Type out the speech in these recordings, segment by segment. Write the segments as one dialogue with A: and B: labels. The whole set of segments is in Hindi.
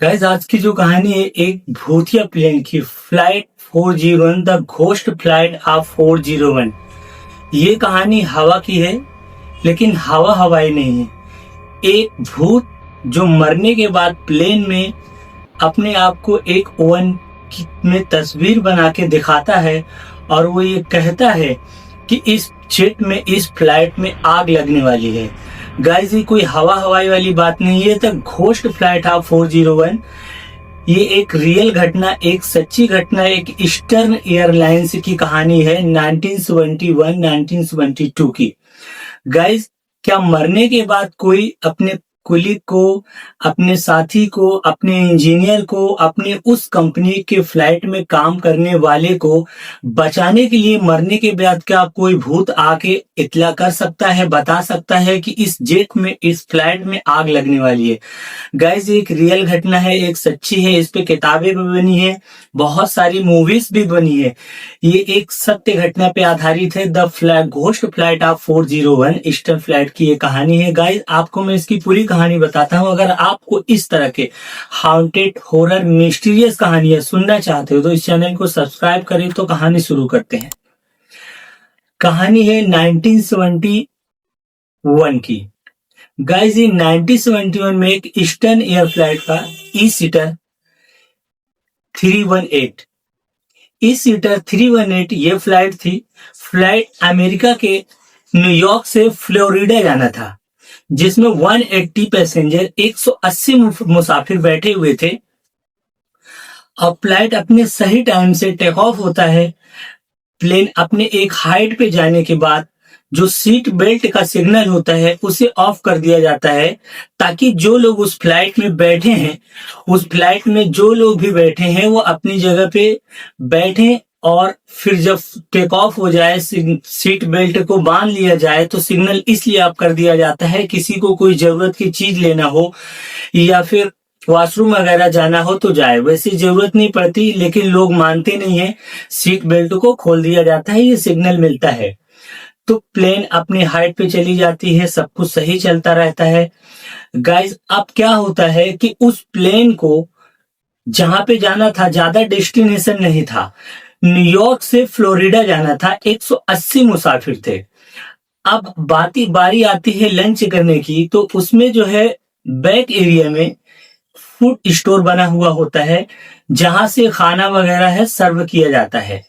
A: गाइस आज की जो कहानी है एक भूतिया प्लेन की flight 401 the ghost flight of 401। ये कहानी हवा की है, लेकिन हवा हवाई नहीं है। एक भूत जो मरने के बाद प्लेन में अपने आप को एक ओवन में तस्वीर बना के दिखाता है और वो ये कहता है कि इस जेट में, इस फ्लाइट में आग लगने वाली है। गाइस ये कोई हवा हवाई वाली बात नहीं है, तो घोस्ट फ्लाइट ऑफ 401 ये एक रियल घटना, एक सच्ची घटना, एक ईस्टर्न एयरलाइंस की कहानी है 1971-1972 की। गाइस क्या मरने के बाद कोई अपने कुलीग को, अपने साथी को, अपने इंजीनियर को, अपने उस कंपनी के फ्लाइट में काम करने वाले को बचाने के लिए मरने के बाद क्या कोई भूत आके इत्तला कर सकता है, बता सकता है कि इस जेट में, इस फ्लाइट में आग लगने वाली है। गाइस एक रियल घटना है, एक सच्ची है, इस पे किताबें भी बनी है, बहुत सारी मूवीज भी बनी है। ये एक सत्य घटना पे आधारित है। The flag ghost flight of 401 eastern flight की ये कहानी है। गाइस आपको मैं इसकी पूरी कहानी बताता हूँ। अगर आपको इस तरह के हाउंटेड, हॉरर, मिस्टीरियस कहानियां सुनना चाहते हो तो इस चैनल को सब्सक्राइब करें। तो कहानी शुरू करते हैं। कहानी है 1971 की। गाइस ये 1971 में एक ईस्टर्न एयर फ्लाइट का ई सीटर 318, ई सीटर 318 ये फ्लाइट थी। फ्लाइट अमेरिका के न्यूयॉर्क से फ्लोरिडा जाना था, जिसमें 180 पैसेंजर, 180 मुसाफिर बैठे हुए थे। अब फ्लाइट अपने सही टाइम से टेक ऑफ होता है। प्लेन अपने एक हाइट पे जाने के बाद जो सीट बेल्ट का सिग्नल होता है उसे ऑफ कर दिया जाता है, ताकि जो लोग उस फ्लाइट में बैठे हैं, उस फ्लाइट में जो लोग भी बैठे हैं वो अपनी जगह पे बैठे। और फिर जब टेक ऑफ हो जाए, सीट बेल्ट को बांध लिया जाए, तो सिग्नल इसलिए ऑफ कर दिया जाता है किसी को कोई जरूरत की चीज लेना हो या फिर वॉशरूम वगैरह जाना हो तो जाए। वैसे जरूरत नहीं पड़ती, लेकिन लोग मानते नहीं है, सीट बेल्ट को खोल दिया जाता है, ये सिग्नल मिलता है। तो प्लेन अपनी हाइट पे चली जाती है, सब कुछ सही चलता रहता है। गाइस अब क्या होता है कि उस प्लेन को जहां पे जाना था, ज्यादा डेस्टिनेशन नहीं था, न्यूयॉर्क से फ्लोरिडा जाना था, 180 मुसाफिर थे। अब बारी आती है लंच करने की, तो उसमें जो है बैक एरिया में फूड स्टोर बना हुआ होता है, जहां से खाना वगैरह है सर्व किया जाता है।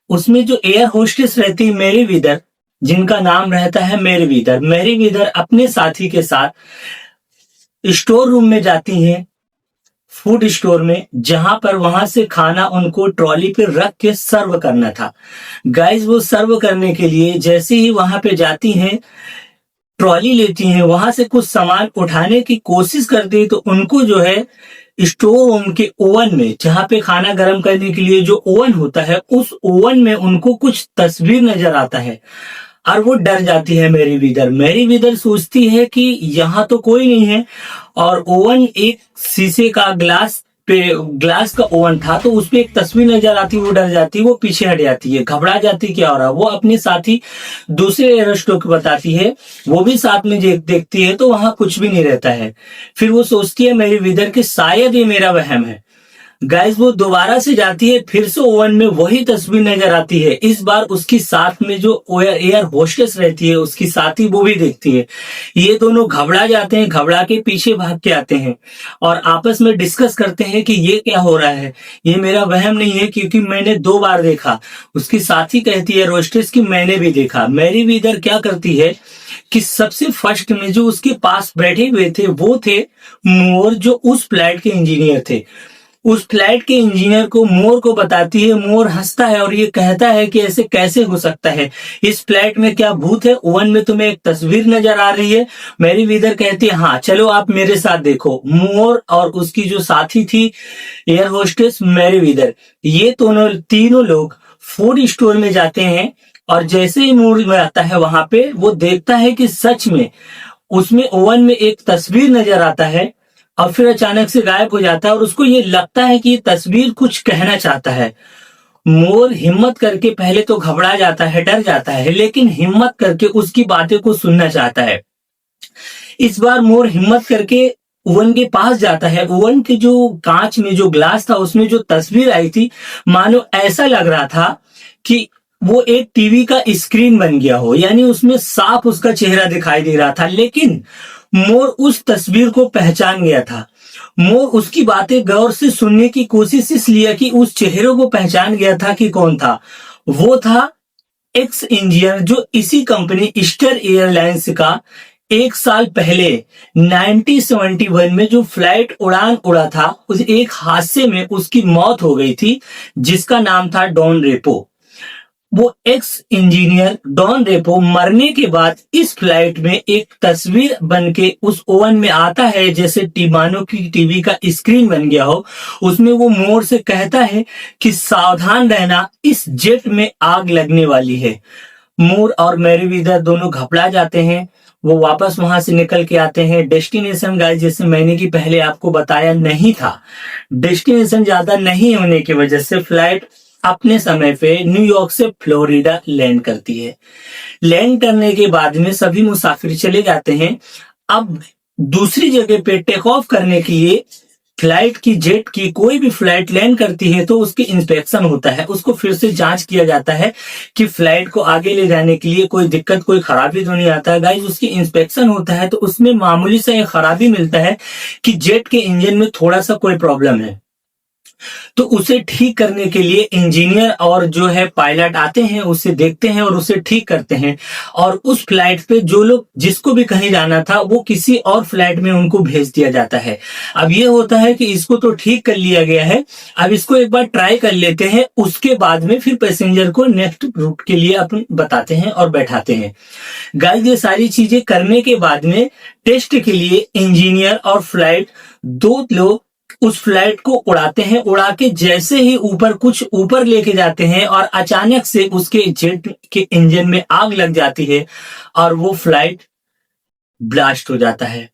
A: उसमें जो एयर होस्टेस रहती है मैरी वीदर, जिनका नाम रहता है मैरी वीदर, मैरी वीदर अपने साथी के साथ स्टोर रूम में जाती हैं, फूड स्टोर में, जहां पर वहां से खाना उनको ट्रॉली पे रख के सर्व करना था। गाइस वो सर्व करने के लिए जैसे ही वहां पे जाती हैं, ट्रॉली लेती हैं, वहां से कुछ सामान उठाने की कोशिश करती है, तो उनको जो है स्टोर रूम के ओवन में, जहां पे खाना गर्म करने के लिए जो ओवन होता है, उस ओवन में उनको कुछ तस्वीर नजर आता है और वो डर जाती है मैरी वीदर। मैरी वीदर सोचती है कि यहाँ तो कोई नहीं है, और ओवन एक शीशे का ग्लास का ओवन था, तो उसपे एक तस्वीर नजर आती, वो डर जाती, वो पीछे हट जाती है, घबरा जाती, क्या हो रहा है। वो अपने साथी दूसरे एयरहोस्टेस को बताती है, वो भी साथ में देखती है, तो वहां कुछ भी नहीं रहता है। फिर वो सोचती है मैरी वीदर कि शायद ये मेरा वहम है। गाइस वो दोबारा से जाती है, फिर से ओवन में वही तस्वीर नजर आती है। इस बार उसकी साथ में जो एयर होस्टेस रहती है, उसकी साथी, वो भी देखती है। ये दोनों घबरा जाते हैं, घबरा के पीछे भाग के आते हैं और आपस में डिस्कस करते हैं कि ये क्या हो रहा है, ये मेरा वहम नहीं है, क्योंकि मैंने 2 बार देखा। उसकी साथी कहती है होस्टेस की मैंने भी देखा। मैरी वीदर क्या करती है कि सबसे फर्स्ट में जो उसके पास बैठे हुए थे वो थे मोर, जो उस फ्लाइट के इंजीनियर थे। उस फ्लाइट के इंजीनियर को, मोर को बताती है। मोर हंसता है और ये कहता है कि ऐसे कैसे हो सकता है, इस फ्लाइट में क्या भूत है, ओवन में तुम्हें एक तस्वीर नजर आ रही है। मैरी वीदर कहती है हाँ चलो आप मेरे साथ देखो। मोर और उसकी जो साथी थी एयर होस्टेस मैरी वीदर, ये तीनों लोग फूड स्टोर में जाते हैं, और जैसे ही मोर में आता है वहां पे, वो देखता है कि सच में उसमें ओवन में एक तस्वीर नजर आता है, और फिर अचानक से गायब हो जाता है, और उसको ये लगता है कि ये तस्वीर कुछ कहना चाहता है। मोर हिम्मत करके पहले तो घबरा जाता है, डर जाता है, लेकिन हिम्मत करके उसकी बातें को सुनना चाहता है। इस बार मोर हिम्मत करके ओवन के पास जाता है, ओवन के जो कांच में जो ग्लास था उसमें जो तस्वीर आई थी, मानो ऐसा लग रहा था कि वो एक टीवी का स्क्रीन बन गया हो, यानी उसमें साफ उसका चेहरा दिखाई दे रहा था। लेकिन मोर उस तस्वीर को पहचान गया था। मोर उसकी बातें गौर से सुनने की कोशिश इसलिए कि उस चेहरे को पहचान गया था कि कौन था। वो था एक्स इंजीनियर जो इसी कंपनी ईस्टर एयरलाइंस का 1 साल पहले 1971 में जो फ्लाइट उड़ान उड़ा था, उस एक हादसे में उसकी मौत हो गई थी, जिसका नाम था डॉन रेपो। वो एक्स इंजीनियर डॉन रेपो मरने के बाद इस फ्लाइट में एक तस्वीर बन के उस ओवन में आता है, जैसे टीमानो की टीवी का स्क्रीन बन गया हो। उसमें वो मोर से कहता है कि सावधान रहना, इस जेट में आग लगने वाली है। मोर और मैरीवीदर दोनों घबरा जाते हैं। वो वापस वहां से निकल के आते हैं। डेस्टिनेशन गाइस, जैसे मैंने कि पहले आपको बताया नहीं था, डेस्टिनेशन ज्यादा नहीं होने की वजह से फ्लाइट अपने समय पे न्यूयॉर्क से फ्लोरिडा लैंड करती है। लैंड करने के बाद में सभी मुसाफिर चले जाते हैं। अब दूसरी जगह पे टेक ऑफ करने के लिए फ्लाइट की, जेट की कोई भी फ्लाइट लैंड करती है तो उसकी इंस्पेक्शन होता है, उसको फिर से जांच किया जाता है कि फ्लाइट को आगे ले जाने के लिए कोई दिक्कत, कोई खराबी तो नहीं आता है। गाइस, उसकी इंस्पेक्शन होता है तो उसमें मामूली सा एक खराबी मिलता है कि जेट के इंजन में थोड़ा सा कोई प्रॉब्लम है, तो उसे ठीक करने के लिए इंजीनियर और जो है पायलट आते हैं, उसे देखते हैं और उसे ठीक करते हैं। और उस फ्लाइट पे जो लोग, जिसको भी कहीं जाना था, वो किसी और फ्लाइट में उनको भेज दिया जाता है। अब ये होता है कि इसको तो ठीक कर लिया गया है, अब इसको एक बार ट्राई कर लेते हैं, उसके बाद में फिर पैसेंजर को नेक्स्ट रूट के लिए अपन बताते हैं और बैठाते हैं। गाइस, ये सारी चीजें करने के बाद में टेस्ट के लिए इंजीनियर और फ्लाइट, दो लोग उस फ्लाइट को उड़ाते हैं। उड़ा के जैसे ही कुछ ऊपर लेके जाते हैं और अचानक से उसके जेट के इंजन में आग लग जाती है और वो फ्लाइट ब्लास्ट हो जाता है।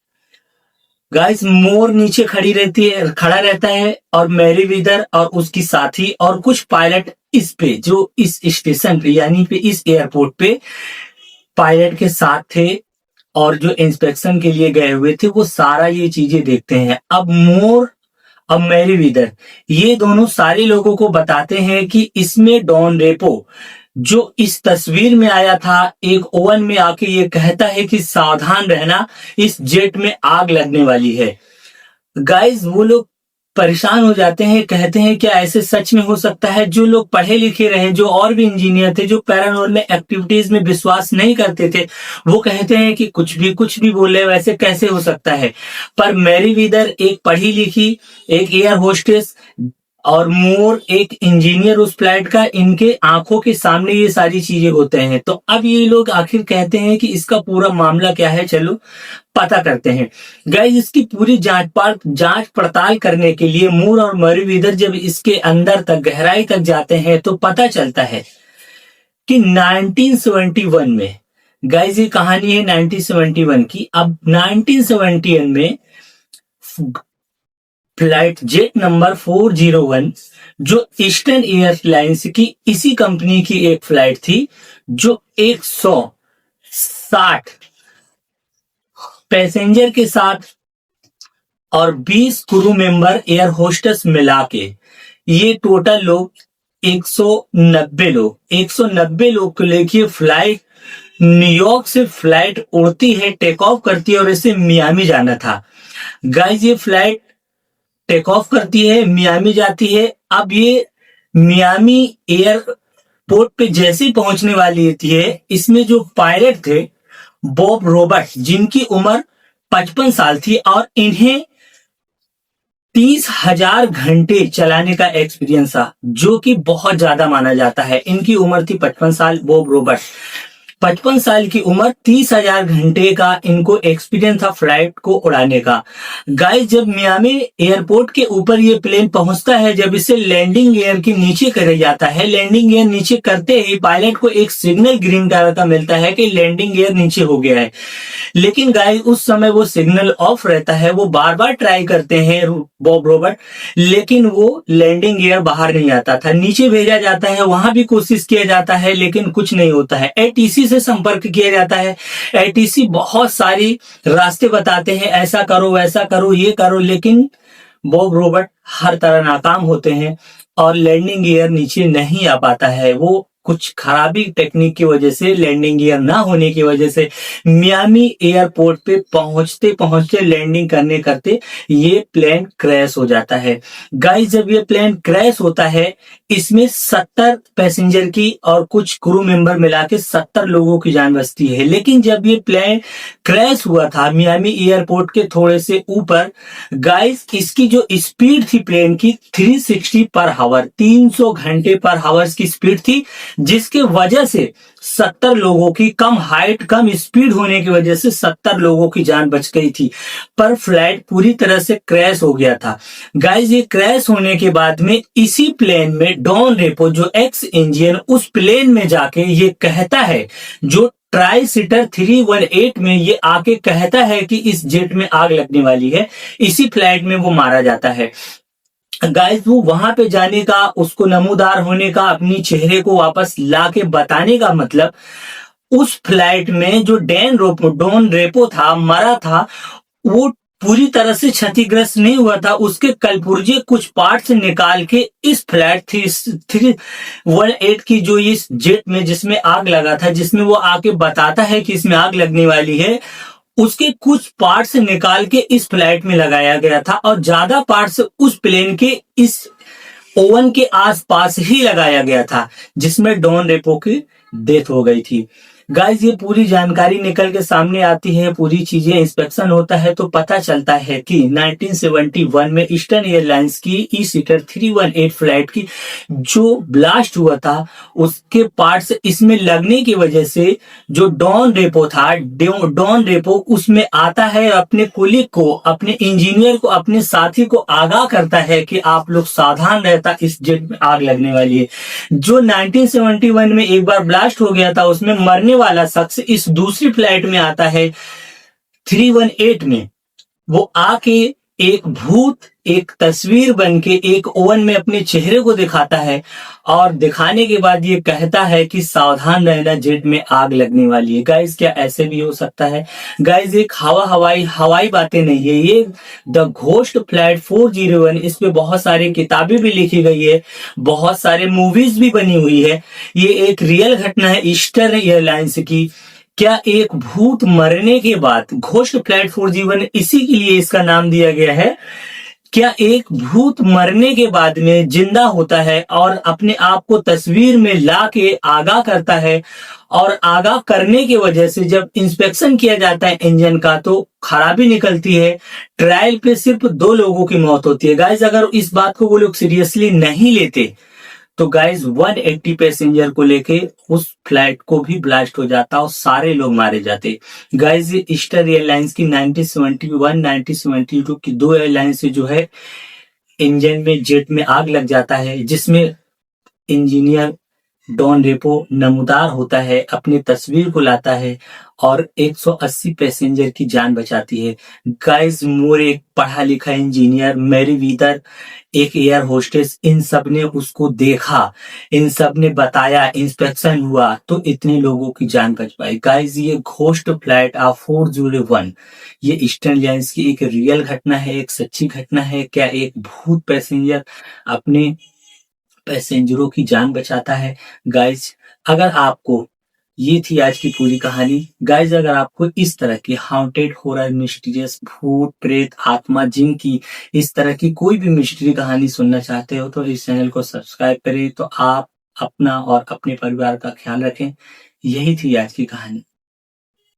A: गाइस, मोर नीचे खड़ा रहता है और मैरीवीदर और उसकी साथी और कुछ पायलट इस पे, जो इस स्टेशन पे यानी पे इस एयरपोर्ट पे पायलट के साथ थे और जो इंस्पेक्शन के लिए गए हुए थे, वो सारा ये चीजें देखते हैं। अब मोर, अब मैरीवीदर, ये दोनों सारे लोगों को बताते हैं कि इसमें डॉन रेपो जो इस तस्वीर में आया था, एक ओवन में आके ये कहता है कि सावधान रहना, इस जेट में आग लगने वाली है। गाइस, वो लोग परेशान हो जाते हैं, कहते हैं क्या ऐसे सच में हो सकता है? जो लोग पढ़े लिखे रहे, जो और भी इंजीनियर थे, जो पैरानॉर्मल एक्टिविटीज में विश्वास नहीं करते थे, वो कहते हैं कि कुछ भी बोले, वैसे कैसे हो सकता है? पर मैरीवीदर एक पढ़ी लिखी, एक एयर होस्टेस, और मोर एक इंजीनियर उस फ्लाइट का, इनके आंखों के सामने ये सारी चीजें होते हैं। तो अब ये लोग आखिर कहते हैं कि इसका पूरा मामला क्या है, चलो पता करते हैं। गाइस, इसकी पूरी जांच पड़ताल करने के लिए मोर और मैरीवीदर जब इसके अंदर तक, गहराई तक जाते हैं, तो पता चलता है कि 1971 में, गाइस ये कहानी है 1971 की। अब 1971 में फ्लाइट जेट नंबर 401 जो ईस्टर्न एयरलाइंस की इसी कंपनी की एक फ्लाइट थी, जो 160 पैसेंजर के साथ और 20 क्रू मेंबर, एयर होस्टेस मिला के, ये टोटल लोग 190 लोग को लेके फ्लाइट न्यूयॉर्क से फ्लाइट उड़ती है, टेक ऑफ करती है और इसे मियामी जाना था। गाइस, ये फ्लाइट टेक ऑफ करती है, मियामी जाती है। अब ये मियामी एयरपोर्ट पे जैसे ही पहुंचने वाली थी, इसमें जो पायलट थे बॉब रॉबर्ट, जिनकी उम्र 55 साल थी और इन्हें 30,000 घंटे चलाने का एक्सपीरियंस था, जो कि बहुत ज्यादा माना जाता है। इनकी उम्र थी 55 साल, बॉब रॉबर्ट 55 साल की उम्र, 30,000 घंटे का इनको एक्सपीरियंस था फ्लाइट को उड़ाने का। गाइस, जब मियामी एयरपोर्ट के ऊपर ये प्लेन पहुंचता है, जब इसे लैंडिंग गियर के नीचे कर जाता है, लैंडिंग गियर नीचे करते ही पायलट को एक सिग्नल ग्रीन कलर का मिलता है कि लैंडिंग गियर नीचे हो गया है। लेकिन गाइस, उस समय वो सिग्नल ऑफ रहता है। वो बार बार ट्राई करते हैं बॉब रॉबर्ट, लेकिन वो लैंडिंग गियर बाहर नहीं आता था। नीचे भेजा जाता है, वहां भी कोशिश किया जाता है, लेकिन कुछ नहीं होता है। एटीसी एटीसी से संपर्क किया जाता है। एटीसी बहुत सारी रास्ते बताते हैं, ऐसा करो वैसा करो ये करो, लेकिन बॉब रोबर्ट हर तरह नाकाम होते हैं और लैंडिंग गियर नीचे नहीं आ पाता है। वो कुछ खराबी टेक्निक की वजह से, लैंडिंग गियर ना होने की वजह से मियामी एयरपोर्ट पे पहुंचते पहुंचते लैंडिंग करते ये प्लेन क्रैश हो जाता है। गाइस, जब ये प्लेन क्रैश होता है, इसमें 70 पैसेंजर की और कुछ क्रू मेंबर मिला के 70 लोगों की जान बचती है। लेकिन जब ये प्लेन क्रैश हुआ था मियामी एयरपोर्ट के थोड़े से ऊपर, गाइस इसकी जो स्पीड थी प्लेन की 360 पर हावर, 300 घंटे पर हावर की स्पीड थी, जिसके वजह से 70 लोगों की, कम हाइट कम स्पीड होने की वजह से 70 लोगों की जान बच गई थी। पर फ्लाइट पूरी तरह से क्रैश हो गया था। गाइस, ये क्रैश होने के बाद में इसी प्लेन में डॉन रेपो जो एक्स इंजीनियर उस प्लेन में जाके ये कहता है, जो ट्राई सीटर 318 में ये आके कहता है कि इस जेट में आग लगने वाली है, इसी फ्लाइट में वो मारा जाता है। गाइस, वो वहां पे जाने का, उसको नमूदार होने का, अपनी चेहरे को वापस लाके बताने का मतलब, उस फ्लाइट में जो डॉन रेपो था, मरा था, वो पूरी तरह से क्षतिग्रस्त नहीं हुआ था। उसके कलपुर्जे कुछ पार्ट्स निकाल के इस फ्लाइट 318 की जो इस जेट में जिसमें आग लगा था, जिसमें वो आके बताता है कि इसमें आग लगने वाली है, उसके कुछ पार्ट्स निकाल के इस फ्लाइट में लगाया गया था और ज्यादा पार्ट्स उस प्लेन के इस ओवन के आसपास ही लगाया गया था, जिसमें डॉन रेपो की डेथ हो गई थी। गाइस, ये पूरी जानकारी निकल के सामने आती है, पूरी चीजें इंस्पेक्शन होता है तो पता चलता है कि 1971 में ईस्टर्न एयरलाइंस की ई सीटर 318 फ्लाइट की जो ब्लास्ट हुआ था, उसके पार्ट्स इसमें लगने की वजह से जो डॉन रेपो था, डॉन रेपो उसमें आता है, अपने कोलीग को, अपने इंजीनियर को, अपने साथी को आगाह करता है कि आप लोग सावधान रहता, इस जेट में आग लगने वाली है। जो 1971 में एक बार ब्लास्ट हो गया था, उसमें मरने वाला शख्स इस दूसरी फ्लाइट में आता है 318 में। वो आके एक भूत, एक तस्वीर बनके एक ओवन में अपने चेहरे को दिखाता है और दिखाने के बाद ये कहता है कि सावधान रहना, जेट में आग लगने वाली है। गाइस, क्या ऐसे भी हो सकता है? गाइस, एक हवाई बातें नहीं है, ये द घोस्ट फ्लाइट 401, इस पे बहुत सारी किताबें भी लिखी गई है, बहुत सारे मूवीज भी बनी हुई है। ये एक रियल घटना है ईस्टर्न एयरलाइंस की। क्या एक भूत मरने के बाद, घोस्ट फ्लाइट 401 इसी के लिए इसका नाम दिया गया है, क्या एक भूत मरने के बाद में जिंदा होता है और अपने आप को तस्वीर में ला के आगाह करता है, और आगाह करने की वजह से जब इंस्पेक्शन किया जाता है इंजन का तो खराबी निकलती है। ट्रायल पे सिर्फ 2 लोगों की मौत होती है। गाइस, अगर इस बात को वो लोग सीरियसली नहीं लेते तो गाइस 180 पैसेंजर को लेके उस फ्लाइट को भी ब्लास्ट हो जाता और सारे लोग मारे जाते। गाइस, ये ईस्टर्न एयरलाइंस की 1971 1972 की 2 एयरलाइंस से जो है इंजन में, जेट में आग लग जाता है, जिसमें इंजीनियर डॉन रेपो नमूदार होता है, अपनी तस्वीर को लाता है और 180 पैसेंजर की जान बचाती है। गाइस, मोर एक पढ़ा लिखा इंजीनियर, मैरी वीदर एक एयर होस्टेस, इन सब ने उसको देखा, इन सब ने बताया, इंस्पेक्शन हुआ तो इतने लोगों की जान बच पाई। गाइस, ये घोस्ट फ्लाइट ऑफ 401 ये ईस्टर्न एयरलाइंस की एक रियल घटना है, एक सच्ची घटना है। क्या एक भूत पैसेंजर अपने पैसेंजरों की जान बचाता है? गाइज, अगर आपको, ये थी आज की पूरी कहानी। गाइज, अगर आपको इस तरह की हॉन्टेड, हॉरर, मिस्टीरियस, भूत प्रेत, आत्मा, जिन की इस तरह की कोई भी मिस्ट्री कहानी सुनना चाहते हो तो इस चैनल को सब्सक्राइब करें, तो आप अपना और अपने परिवार का ख्याल रखें। यही थी आज की कहानी।